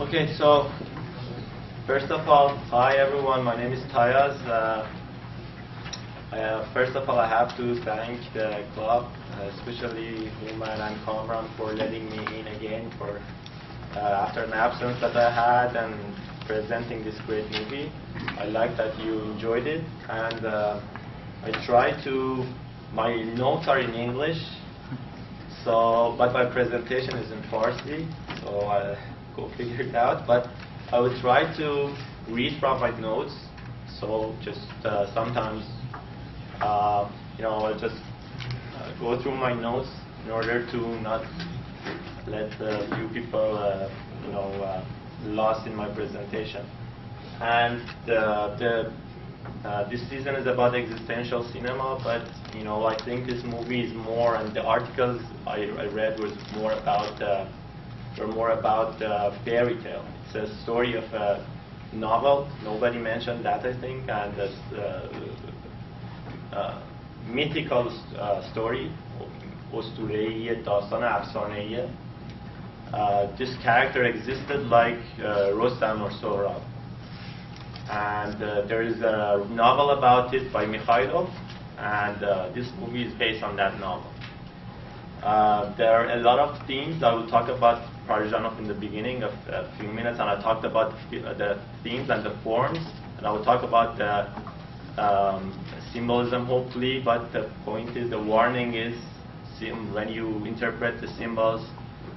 Okay, so first of all, hi everyone, my name is Tayaz. First of all, I have to thank the club, especially Uman and Kamran, for letting me in again for after an absence that I had and presenting this great movie. I like that you enjoyed it, and I try to. My notes are in English, so but my presentation is in Farsi, so I'll go figure it out. But I will try to read from my notes. So just sometimes, I'll just go through my notes in order to not let a few people, lost in my presentation. And this season is about existential cinema, but I think this movie is more, and the articles I read was more about fairy tale. It's a story of a novel. Nobody mentioned that, I think, and this mythical story, اسطوره‌ای، داستان افسانه‌ای. This character existed like Rustam or Sohrab. And there is a novel about it by Mikhailov, and this movie is based on that novel. There are a lot of themes. I will talk about Parajanov in the beginning of a few minutes, and I talked about the themes and the forms, and I will talk about the symbolism, hopefully, but the point is, the warning is, when you interpret the symbols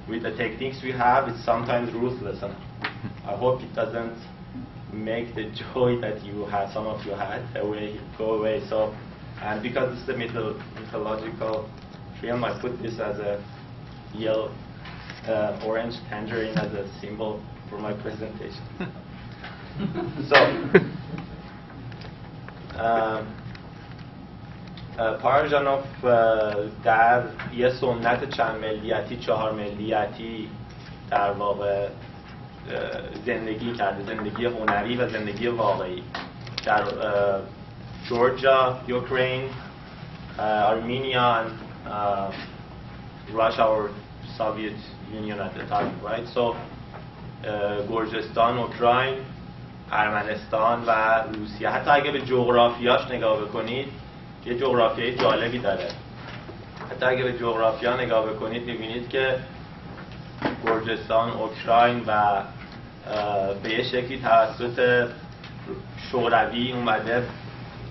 with the techniques we have, it's sometimes ruthless, and I hope it doesn't make the joy that some of you had, go away. So, and because it's the mythological film, I put this as a yellow, orange tangerine as a symbol for my presentation. So, پاراژانوف در یه سنت چند ملیتی، 4 ملیتی در واقع زندگی کرده، زندگی هنری و زندگی واقعی در جورجیا، اوکراین، Armenia, and Russia or Soviet Union at the time, right? So گرجستان، اوکراین، ارمنستان و روسیه. حتی اگه به جغرافیاش نگاه بکنید، یه جغرافیای جالبی داره. حتی اگه به جغرافیا نگاه بکنید می‌بینید که گرجستان، اوکراین و به یه شکلی توسط شوروی اومده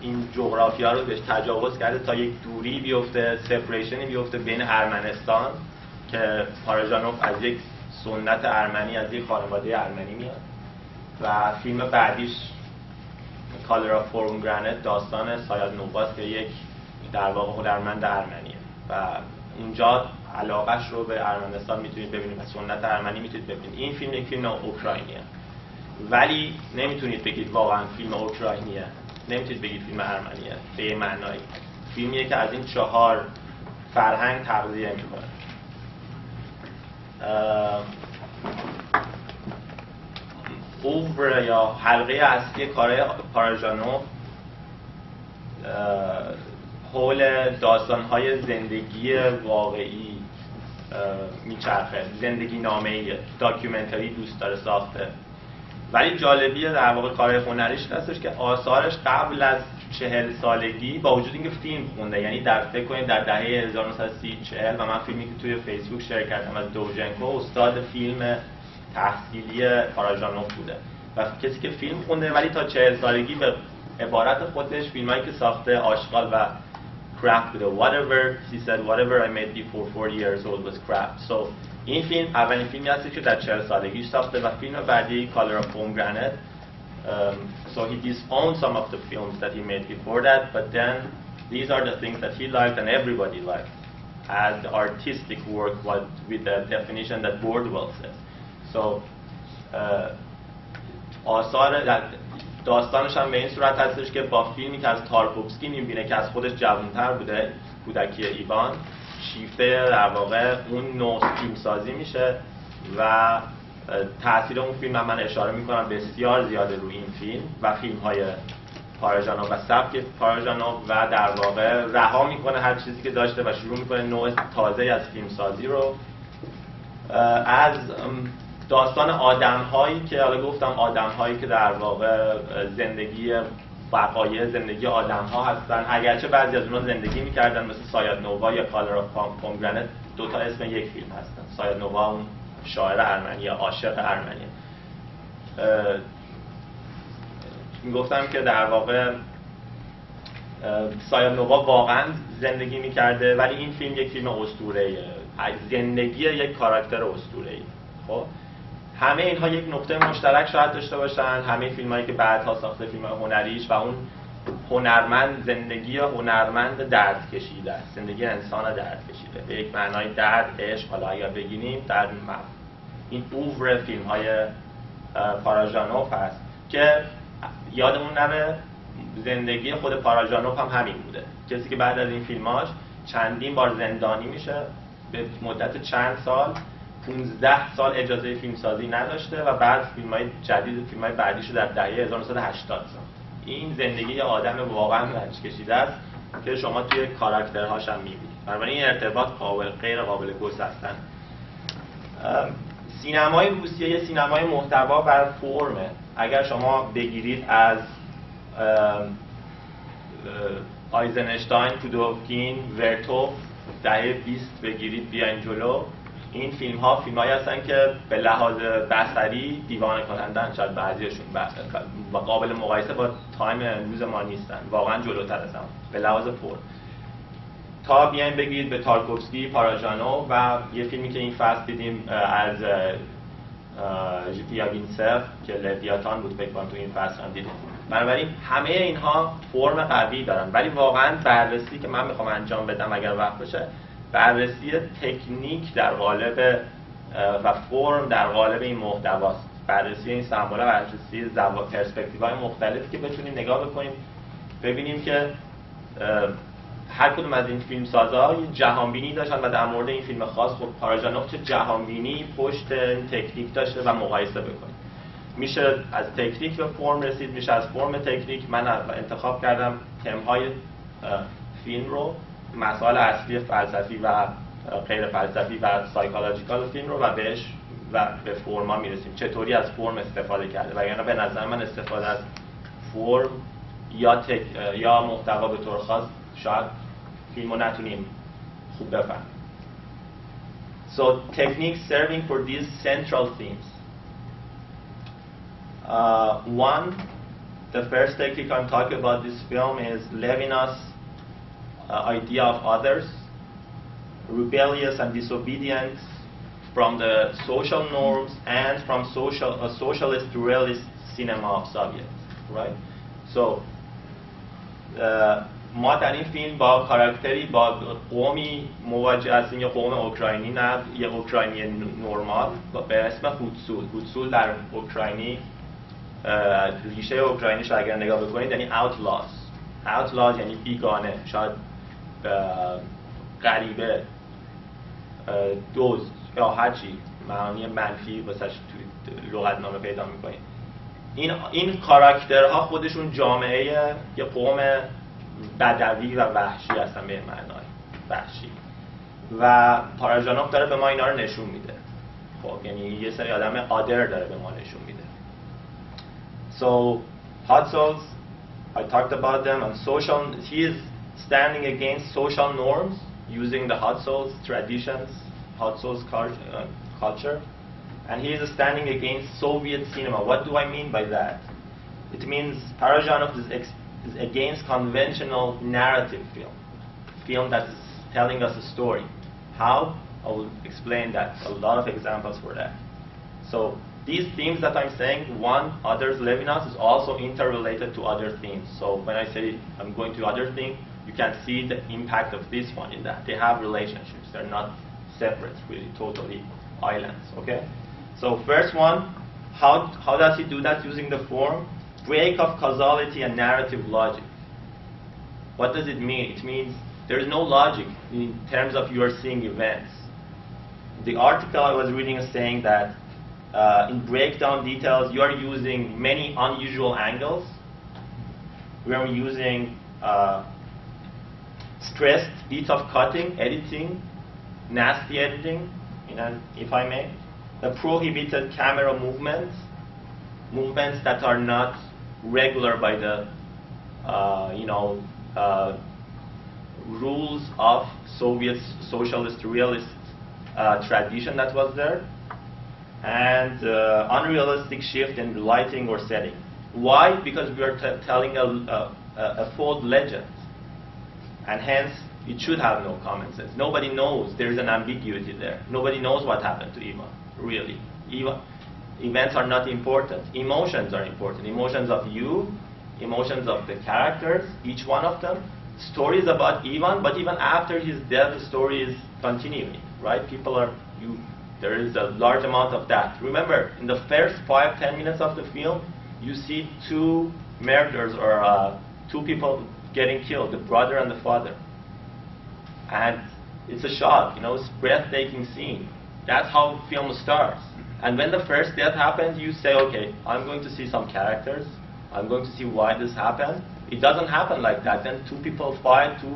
این جغرافیا رو بهش تجاوز کرده تا یک دوری بیفته، سپریشنی بیفته بین ارمنستان که پاراژانوف از یک سنت ارمنی، از یک خانواده ارمنی میاد، و فیلم بعدیش کالر آف پومگرنت، داستان سایاد نوباس که یک در واقع هنرمند ارمنیه و اونجا علاقش رو به ارمنستان میتونید ببینید و سنت ارمنی میتونید ببینید. این فیلم یک فیلم اوکراینیه، ولی نمیتونید بگید واقعا فیلم اوکراینیه، نمیتونید بگید فیلم ارمنیه به یه معنایی. فیلمیه که از این 4 فرهنگ تغذیه میکنه. اوبر یا حلقه اصلی کار پاراژانوف حول داستان‌های زندگی واقعی میچرخه، زندگی نامه‌ای، داکیومنتری دوست داره ساخته. ولی جالبیه در واقع کار هنریش هستش که آثارش قبل از 40 سالگی، با وجود اینکه فیلم خونده، یعنی فکر کنید در دهه 1930-40، و من فیلمی که توی فیسبوک شیر کردم از دوژنکو، استاد فیلم تحصیلی پاراژانوف بوده و کسی که فیلم خونده ولی تا 40 سالگی به عبارت خودش فیلمایی که ساخته آشغال و crap بوده. Whatever I made before 40 years old was crap. So این فیلم اولین فیلمی هستی که در 40 سالگیش ساخته و فیلم بعدی Color of Pomegranate. So he disowned some of the films that he made before that, but then these are the things that he liked and everybody liked as the artistic work, with the definition that Bordwell says. So آثار داستانش هم به این صورت هستش که با فیلمی که از تارکوفسکی می‌بینه که از خودش جوان‌تر بوده، کودکی ایوان، شیفته در واقع اون نوع فیلمسازی میشه و تأثیر اون فیلم من اشاره میکنم بسیار زیاده روی این فیلم و فیلم‌های پاراژانوف و سبک پاراژانوف، و در واقع رها میکنه هر چیزی که داشته و شروع میکنه نوع تازه از فیلمسازی رو. از داستان آدم‌هایی که حالا گفتم آدم‌هایی که در واقع زندگی وقایع زندگی آدم‌ها هستن، اگرچه بعضی از اونها زندگی می‌کردن مثل سایاد نووا یا کالر آف پومگرنت، دو تا اسم یک فیلم هستن. سایاد نووا اون شاعر ارمنی، عاشق ارمنی. میگفتم که در واقع سایاد نووا واقعا زندگی می‌کرده، ولی این فیلم یک فیلم اسطوره‌ایه، زندگی یک کاراکتر اسطوره‌ای. خب همه اینها یک نقطه مشترک شاید داشته باشن، همه فیلمایی که بعدها ساخته فیلم هنریش، و اون هنرمند زندگی هنرمند درد کشیده است، زندگی انسان درد کشیده به یک معنای درد، عشق، حالا اگر بگیریم در این اوور فیلم‌های پاراژانوف هست که یادمون نره زندگی خود پاراژانوف هم همین بوده، کسی که بعد از این فیلماش چندین بار زندانی میشه به مدت چند سال، 15 سال اجازه فیلمسازی نداشته و بعد فیلم‌های جدید، فیلم‌های بعدیشو در دهه 1980 ساخت. این زندگی یه آدم واقعا رنج کشیده است که شما توی کاراکترهاش هم می‌بینید. بنابراین این ارتباط غیر قابل گسستن. سینمای روسیه یه سینمای محتوا بر فرمه. اگر شما بگیرید از آیزنشتاین، پودوفکین، ورتوف دهه 20 بگیرید بیاین جلو، این فیلم‌هایی هستن که به لحاظ بصری دیوانه کنندن، شاید بعضیشون و قابل مقایسه با تایم امروز ما نیستن، واقعا جلوتر از هم به لحاظ فرم. تا بیاین بگید به تارکوفسکی، پاراژانوف و یه فیلمی که این فصل دیدیم از یاگینسف که لویاتان بود، فکر کنم تو این فصل هم دیدیم. بنابراین همه اینها فرم قوی دارن، ولی واقعا بررسی که من میخوام انجام بدم اگر وقت بشه، بررسی تکنیک در قالب و فرم در قالب این محتواست، بررسی این سمبولا، بررسی پرسپکتیوهای مختلفی که بتونیم نگاه بکنیم ببینیم که هر کدوم از این فیلمسازها یه جهانبینی داشتن و در مورد این فیلم خاص خب پاراژانوف چه جهانبینی پشت تکنیک داشته و مقایسه بکنیم. میشه از تکنیک به فرم رسید، میشه از فرم تکنیک. من انتخاب کردم تمهای فیلم رو، مسائل اصلی فلسفی و غیر فلسفی و سایکولوژیکال فیلم رو و بهش و به فرما میرسیم، چطوری از فرم استفاده کرده. وگرنه به نظر من استفاده از فرم یا محتوا به طور خاص شاید فیلمو نتونیم خوب بفهمیم. So techniques serving for these central themes. One, the first technique I'm talking about this film is Levinas's idea of others, rebellious and disobedient from the social norms and from socialist realist cinema of Soviet, right? So ما در این فیلم با کاراکتری، با قومی مواجه هستیم، یه قوم اوکراینی، نه یه اوکراینی نورمال به اسم هوتسول. هوتسول در اوکراینی ریشه اوکراینیش رو اگر نگاه بکنید یعنی outlaws یعنی بیگانه، شاید غریبه، دزد یا هرچی معانی منفی واسش توی لغتنامه پیدا میکنید. این کاراکترها خودشون جامعه یه قوم بدوی و وحشی هستن، به معنای وحشی، و پاراژانوف داره به ما اینا رو نشون میده. خب یعنی یه سری آدم آدر داره به ما نشون میده. So hot souls, I talked about them, and he is standing against social norms using the hot souls traditions, hot souls culture, and he is standing against Soviet cinema. What do I mean by that? It means Parajanov is against conventional narrative film that is telling us a story. How? I will explain that. A lot of examples for that. So these themes that I'm saying, one, others, Levinas, is also interrelated to other themes. So when I say I'm going to other theme, you can see the impact of this one in that. They have relationships. They're not separate, really, totally islands, okay? So first one, how does he do that using the form? Break of causality and narrative logic. What does it mean? It means there is no logic in terms of you are seeing events. The article I was reading is saying that in breakdown details you are using many unusual angles. We are using stressed bits of cutting, editing, nasty editing, if I may. the prohibited camera movements that are not regular by the rules of Soviet socialist realist tradition that was there, and unrealistic shift in lighting or setting. Why? Because we are telling a false legend, and hence it should have no common sense. Nobody knows. There is an ambiguity there. Nobody knows what happened to Ivan, really. Events are not important. Emotions are important. Emotions of you, emotions of the characters, each one of them. Stories about Ivan, but even after his death, the story is continuing, right? There is a large amount of that. Remember, in the first 5-10 minutes of the film, you see two murders or two people getting killed, the brother and the father. And it's a shock, it's a breathtaking scene. That's how film starts. And when the first death happens, you say, okay, I'm going to see some characters. I'm going to see why this happened. It doesn't happen like that. Then two people fight, two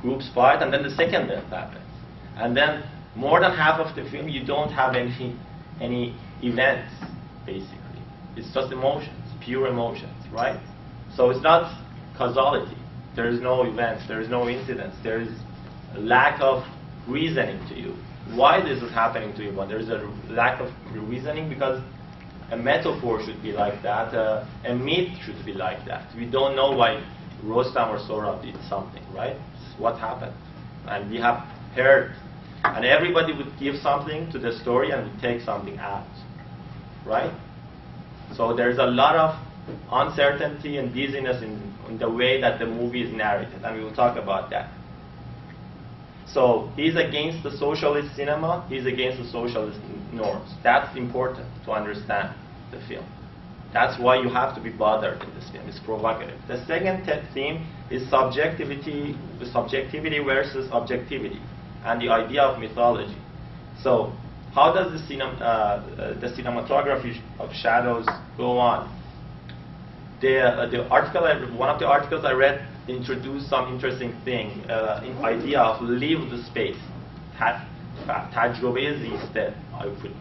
groups fight, and then the second death happens. And then more than half of the film, you don't have any events, basically. It's just emotions, pure emotions, right? So it's not causality. There is no events, there is no incidents, there is a lack of reasoning to you. Why this is happening to you? But there is a lack of reasoning because a metaphor should be like that, a myth should be like that. We don't know why Rostam or Sohrab did something, right? It's what happened. And we have heard, and everybody would give something to the story and would take something out, right? So there's a lot of uncertainty and dizziness in the way that the movie is narrated, and we will talk about that. So he's against the socialist cinema, he's against the socialist norms. That's important to understand the film. That's why you have to be bothered in this film. It's provocative. The second theme is subjectivity versus objectivity, and the idea of mythology. So how does the cinematography of shadows go on? One of the articles I read introduced some interesting thing, an idea of lived space. تجربه زیسته, I would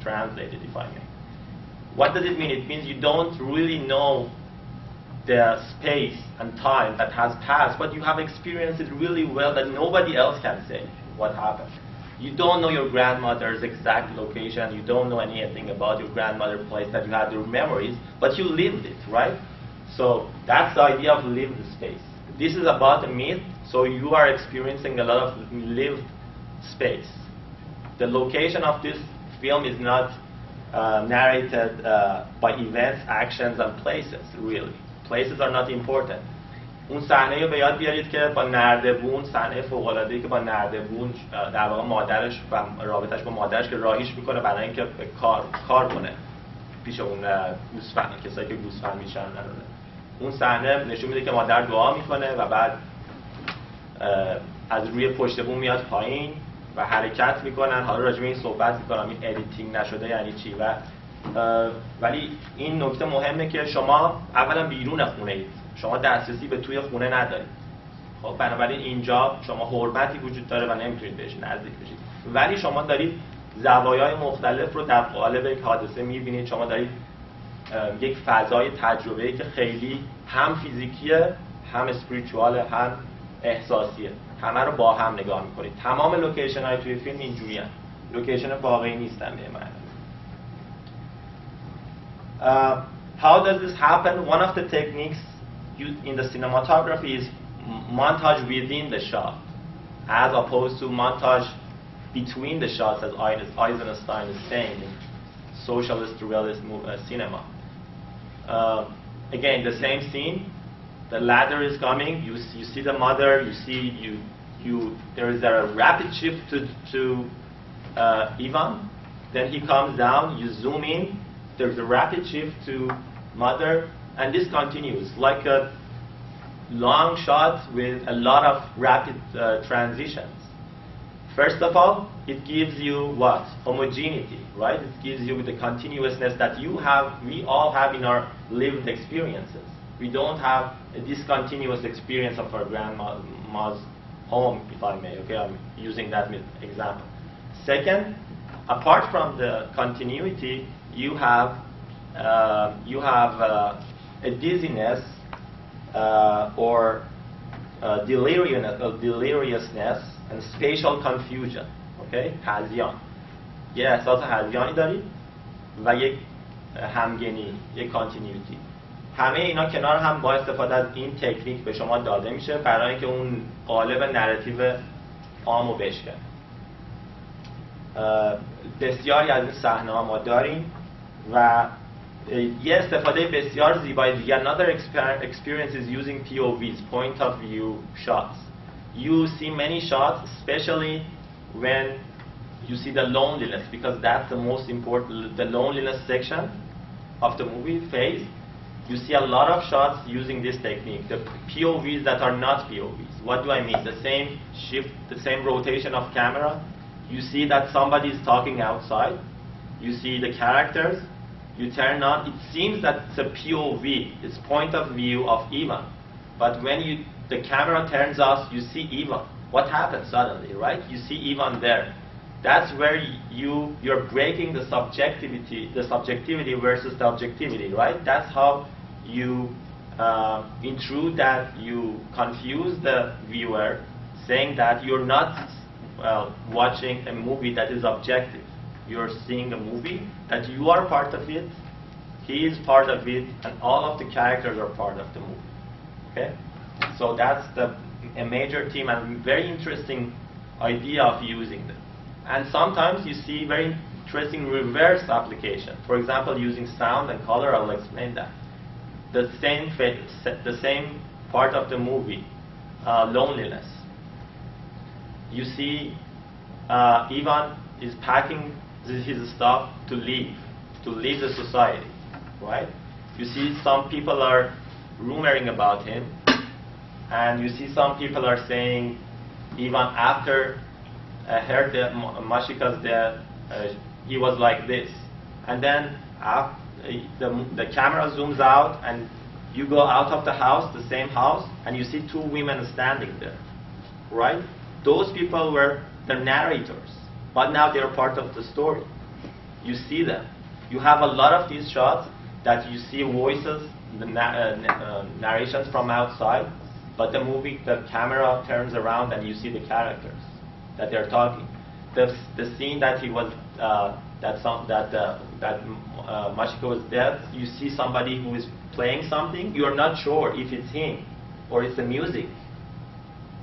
translate it if I may. What does it mean? It means you don't really know the space and time that has passed, but you have experienced it really well that nobody else can say what happened. You don't know your grandmother's exact location, you don't know anything about your grandmother's place, that you have your memories, but you lived it, right? So that's the idea of lived space. This is about a myth, so you are experiencing a lot of lived space. The location of this film is not narrated by events, actions, and places, really. Places are not important. اون صحنه رو به یاد بیارید که با نردبون، صحنه فوق‌العاده‌ای که با نردبون در واقع مادرش و رابطش با مادرش که راهیش میکنه برای اینکه کار کنه پیش اون گوسفند، کسایی که گوسفند میشن. اون صحنه نشون میده که مادر دعا میکنه و بعد از روی پشت بوم میاد پایین و حرکت میکنن. حالا راجع به این صحبت میکنم این ادیتینگ نشده یعنی چی، ولی این نکته مهمه که شما اولا بیرون خونه اید، شما دسترسی به توی خونه ندارید. خب بنابراین اینجا شما حرمتی وجود داره و نمیتونید بهش نزدیک بشید، ولی شما دارید زوایای مختلف رو در قالب یک حادثه میبینید. شما دارید یک فضای تجربه‌ای که خیلی هم فیزیکیه، هم اسپریچواله، هم احساسیه، همه رو با هم نگاه میکنید. تمام لوکیشن های توی فیلم اینجوری هست، لوکیشن واقعی نیستن به معنی. How does this happen? One of the techniques used in the cinematography is montage within the shot, as opposed to montage between the shots, as Eisenstein is saying in socialist realist cinema. Again, the same scene. The ladder is coming. You see the mother. You see there is a rapid shift to Ivan. Then he comes down. You zoom in. There's a rapid shift to mother, and this continues like a long shot with a lot of rapid transitions. First of all, it gives you what? Homogeneity, right? It gives you the continuousness that we all have in our lived experiences. We don't have a discontinuous experience of our grandma's home, if I may. Okay, I'm using that example. Second, apart from the continuity, you have a dizziness or deliriousness and spatial confusion. Okay? هذیان. یه احساس هذیانی دارید و یک همگنی، یک کانتینیوتی. همه اینا کنار هم با استفاده از این تکنیک به شما داده میشه برای اینکه اون قالب نراتیو عامو بشکنه. بسیاری از این صحنه‌ها ما داریم و یه استفاده بسیار زیبای دیگه. Another experience is using POVs, point of view shots. You see many shots, especially when you see the loneliness, because that's the most important, the loneliness section of the movie phase. You see a lot of shots using this technique, the POVs that are not POVs. What do I mean? The same shift, the same rotation of camera. You see that somebody is talking outside. You see the characters. You turn on. It seems that it's a POV. It's point of view of Ivan. But when the camera turns off, you see Ivan. What happens suddenly, right? You see Ivan there. That's where you're breaking the subjectivity versus the objectivity, right? That's how you intrude that, you confuse the viewer, saying that you're not watching a movie that is objective. You're seeing a movie that you are part of it, he is part of it, and all of the characters are part of the movie. Okay? So that's a major theme and very interesting idea of using them. And sometimes you see very interesting reverse application. For example, using sound and color. I'll explain that. The same part of the movie, loneliness. You see, Ivan is packing his stuff to leave the society, right? You see, some people are rumoring about him, and you see some people are saying, Ivan, after I heard Mashika's death, he was like this. And then the camera zooms out and you go out of the house, the same house, and you see two women standing there, right? Those people were the narrators, but now they're part of the story. You see them. You have a lot of these shots that you see voices, the narrations from outside, but the camera turns around and you see the characters that they're talking. The scene that he was Mashika was dead, you see somebody who is playing something. You're not sure if it's him or it's the music,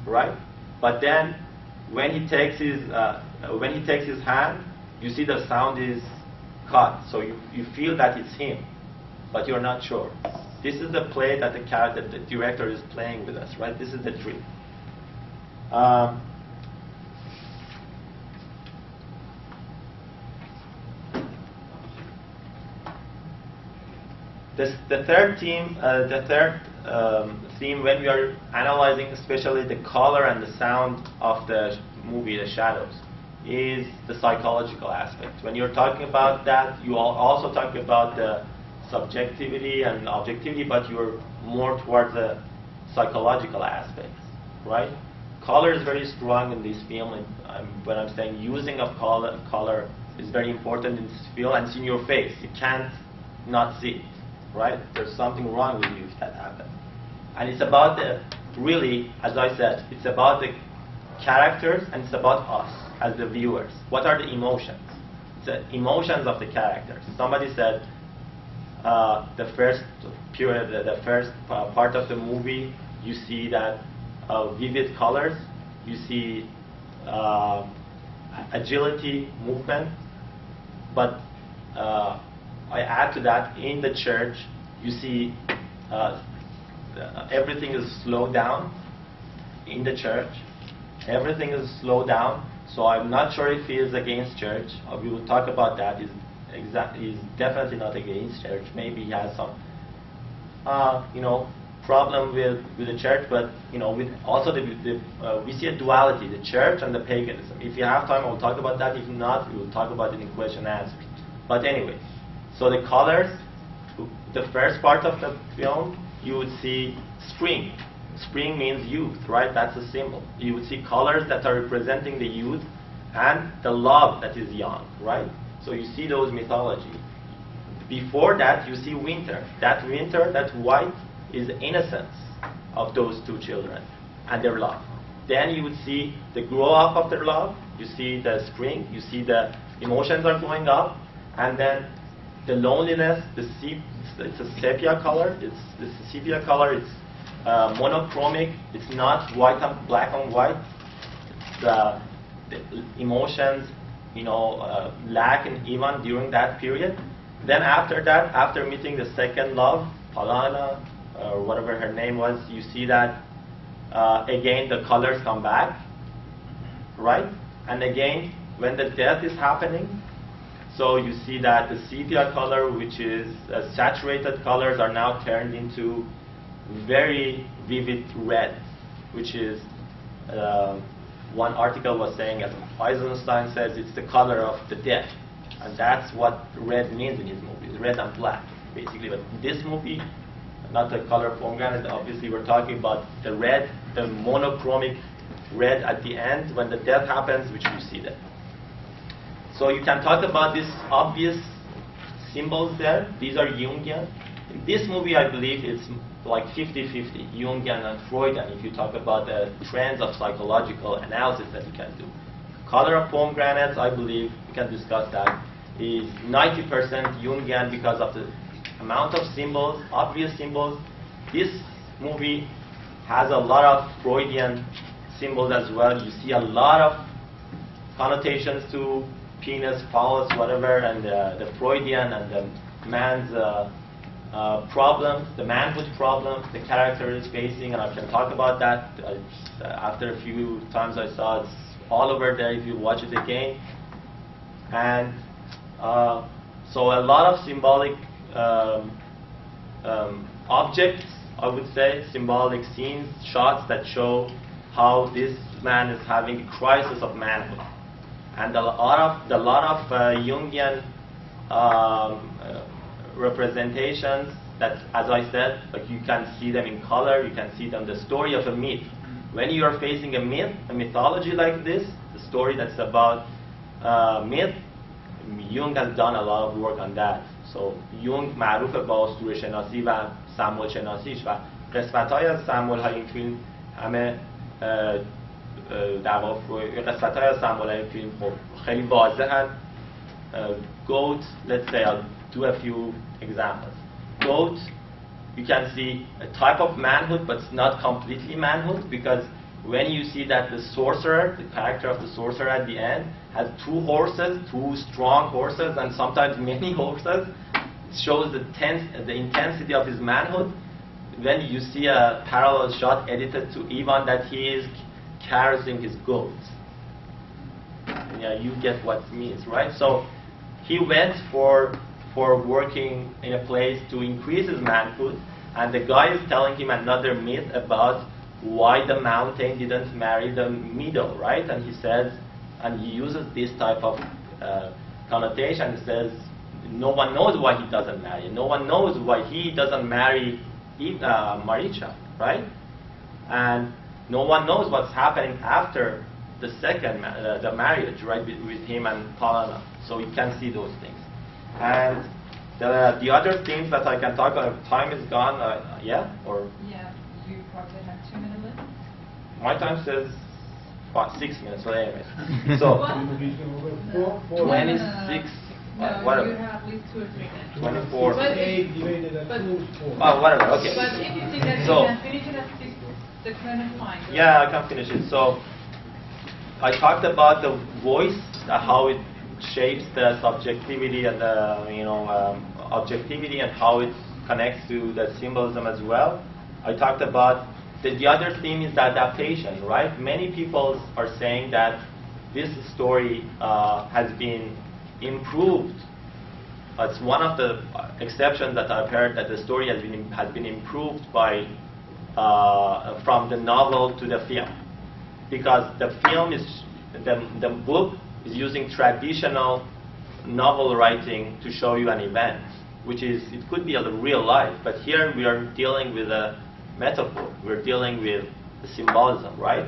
right? But then when he takes his hand, you see the sound is cut, so you feel that it's him, but you're not sure. This is the play that the director is playing with us, right? This is the trick. The third theme when we are analyzing especially the color and the sound of the movie, the shadows, is the psychological aspect. When you're talking about that, you are also talking about the subjectivity and objectivity, but you're more towards the psychological aspects, right? Color is very strong in this film, and when I'm saying using of color is very important in this film, and it's in your face. You can't not see it, right? There's something wrong with you if that happens. And it's about really, as I said, it's about the characters and it's about us as the viewers. What are the emotions? It's the emotions of the characters. Somebody said the first part of the movie, you see that vivid colors, you see agility, movement, but I add to that, in the church, you see everything is slowed down in the church. Everything is slowed down, so I'm not sure if he is against church. We will talk about that. He's definitely not against church. Maybe he has some, problem with the church, but with also we see a duality, the church and the paganism. If you have time, I'll talk about that. If not, we will talk about it in question and answers. But anyway, so the colors, the first part of the film, you would see spring. Spring means youth, right? That's a symbol. You would see colors that are representing the youth, and the love that is young, right? So you see those mythology. Before that, you see winter. That winter, that white, is the innocence of those two children and their love. Then you would see the grow up of their love. You see the spring. You see the emotions are going up, and then the loneliness. It's a sepia color. It's sepia color. It's monochromic. It's not white and black and white. The emotions, lack and even during that period. Then after that, after meeting the second love, Palana, or whatever her name was, you see that again the colors come back, right? And again, when the death is happening, so you see that the sepia color, which is saturated colors, are now turned into very vivid red, which is one article was saying, as Eisenstein says, it's the color of the death. And that's what red means in his movies, red and black, basically. But in this movie, not the color pomegranate, obviously we're talking about the red, the monochromic red at the end when the death happens, which you see there. So you can talk about these obvious symbols there. These are Jungian. In this movie, I believe it's like 50-50, Jungian and Freudian, if you talk about the trends of psychological analysis that you can do. Color of pomegranates, I believe, we can discuss that, is 90% Jungian because of the amount of symbols, obvious symbols. This movie has a lot of Freudian symbols as well. You see a lot of connotations to penis, phallus, whatever, and the Freudian and the man's problems, the manhood problems the character is facing, and I can talk about that. After a few times I saw it's all over there if you watch it again. And so a lot of symbolic objects, I would say, symbolic scenes, shots that show how this man is having a crisis of manhood. And a lot of Jungian representations that, as I said, like you can see them in color, you can see them, the story of a myth. When you are facing a myth, a mythology like this, the story that's about myth, Jung has done a lot of work on that. So Jung معروف با اسطوره شناسی و سمبل شناسیش و قسمت‌های از سمبل‌های این فیلم همه در واقع قسمت‌های از سمبل‌های این فیلم خیلی واضحن. Goat, let's say I'll do a few examples. Goat, you can see a type of manhood, but it's not completely manhood, because when you see that the sorcerer, the character of the sorcerer at the end, has two horses, two strong horses, and sometimes many horses, it shows the intensity of his manhood. When you see a parallel shot edited to Ivan that he is carrying his goats. Yeah, you get what it means, right? So he went for working in a place to increase his manhood, and the guy is telling him another myth about why the mountain didn't marry the meadow, right? And he says, and he uses this type of connotation. He says, no one knows why he doesn't marry. No one knows why he doesn't marry Maricha, right? And no one knows what's happening after the second the marriage, right, with him and Palana. So you can see those things. And the other things that I can talk about, time is gone, yeah? Or yeah, you probably have 2 minutes left. My time says 6 minutes, but anyway. So, 26, No, whatever. you have at least 2 or 3 minutes. 24. But Whatever, okay. But if you think that So, you can finish it at the kind of line. yeah, I can finish it. So, I talked about the voice, how it shapes the subjectivity and the objectivity, and how it connects to the symbolism as well. I talked about the other theme is the adaptation, right? Many people are saying that this story has been improved. It's one of the exceptions that I've heard, that the story has been improved by from the novel to the film, because the film is the book is using traditional novel writing to show you an event, which is, it could be a real life, but here we are dealing with a metaphor. We're dealing with the symbolism, right?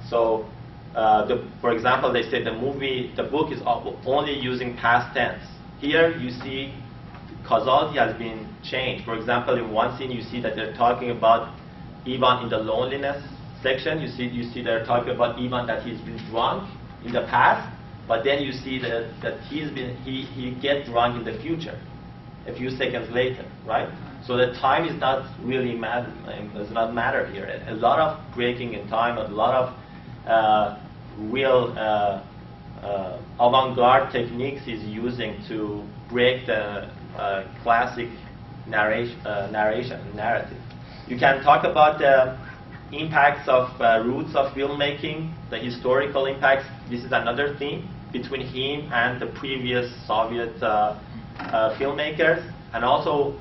So for example, they say the book is only using past tense. Here you see causality has been changed. For example, in one scene you see that they're talking about Ivan in the loneliness section. You see they're talking about Ivan that he's been drunk in the past, but then you see that he gets drunk in the future, a few seconds later, right? So the time is not really does not matter here. A lot of breaking in time, a lot of real avant-garde techniques he's using to break the classic narrative. You can talk about the impacts of roots of filmmaking, the historical impacts. This is another theme between him and the previous Soviet filmmakers, and also,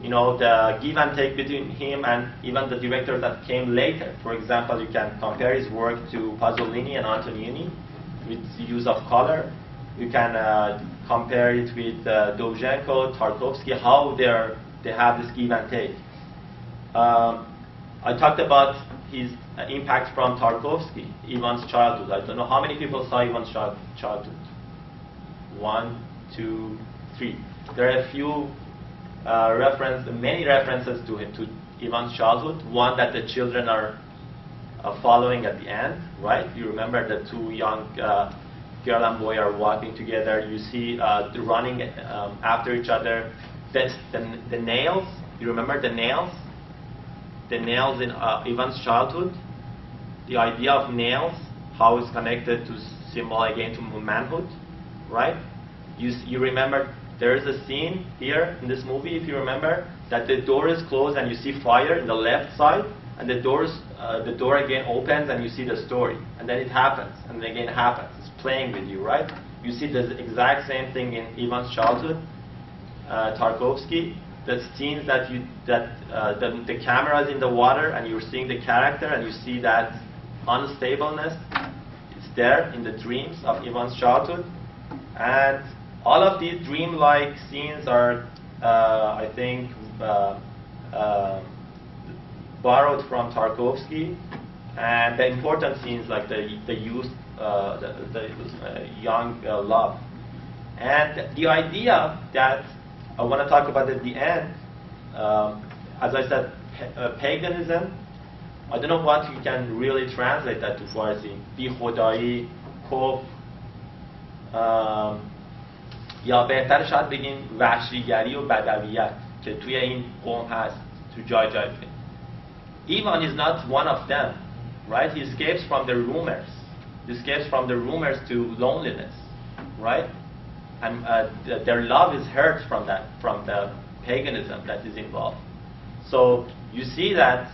you know, the give and take between him and even the directors that came later. For example, you can compare his work to Pasolini and Antonioni with the use of color. You can compare it with Dovzhenko, Tarkovsky, how they have this give and take. I talked about his impact from Tarkovsky, Ivan's childhood. I don't know how many people saw Ivan's childhood. 1, 2, 3. There are a few many references to Ivan's childhood. One that the children are following at the end, right? You remember the two young girl and boy are walking together. You see running after each other. That's the nails. You remember the nails? The nails in Ivan's childhood. The idea of nails, how it's connected to symbol again to manhood, right? You remember there is a scene here in this movie, if you remember, that the door is closed and you see fire in the left side, and the door again opens and you see the story, and then it happens, and then again it happens. It's playing with you, right? You see the exact same thing in Ivan's childhood, Tarkovsky. The scenes that the camera is in the water and you're seeing the character and you see that unstableness. It's there in the dreams of Ivan's childhood, and all of these dreamlike scenes are, I think, borrowed from Tarkovsky, and the important scenes like the youth, the young love, and the idea that I want to talk about at the end, as I said, paganism. I don't know what you can really translate that to Farsi. Bi Khodai, Kufr, یا بهتر شاید بگیم وحشیگری و بدویت که توی این قوم هست تو جای Ivan is not one of them, right? He escapes from the rumors. He escapes from the rumors to loneliness, right? And their love is hurt from the paganism that is involved. So you see that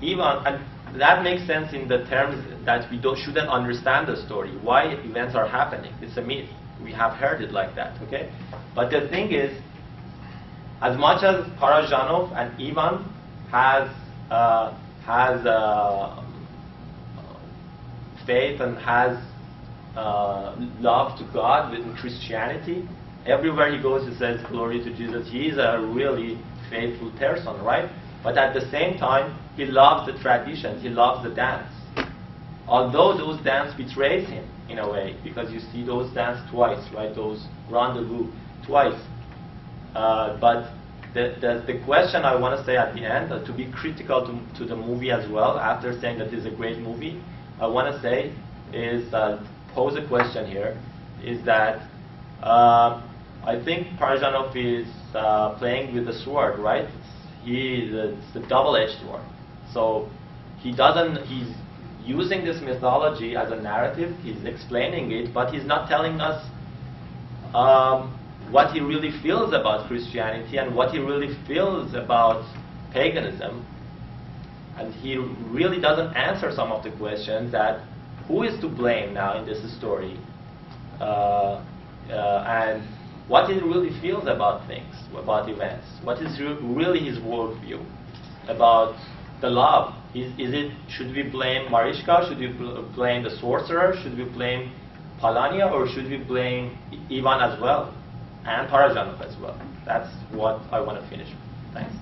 Ivan, and that makes sense in the terms that we shouldn't understand the story, why events are happening. It's a myth. We have heard it like that, okay? But the thing is, as much as Parajanov and Ivan has faith and has love to God within Christianity, everywhere he goes he says glory to Jesus. He is a really faithful person, right? But at the same time, he loves the traditions, he loves the dance. Although those dance betrays him in a way, because you see those dance twice, right? Those rendezvous twice. But the question I want to say at the end, to be critical to the movie as well, after saying that it's a great movie, I want to say is, pose a question here, is that I think Parajanov is playing with the sword, right? It's a double-edged sword. So he's using this mythology as a narrative, he's explaining it, but he's not telling us what he really feels about Christianity and what he really feels about paganism. And he really doesn't answer some of the questions that who is to blame now in this story, and what he really feels about things, about events, what is really his worldview about the love. Should we blame Marichka? Should we blame the sorcerer? Should we blame Palania? Or should we blame Ivan as well? And Parajanov as well? That's what I want to finish with. Thanks.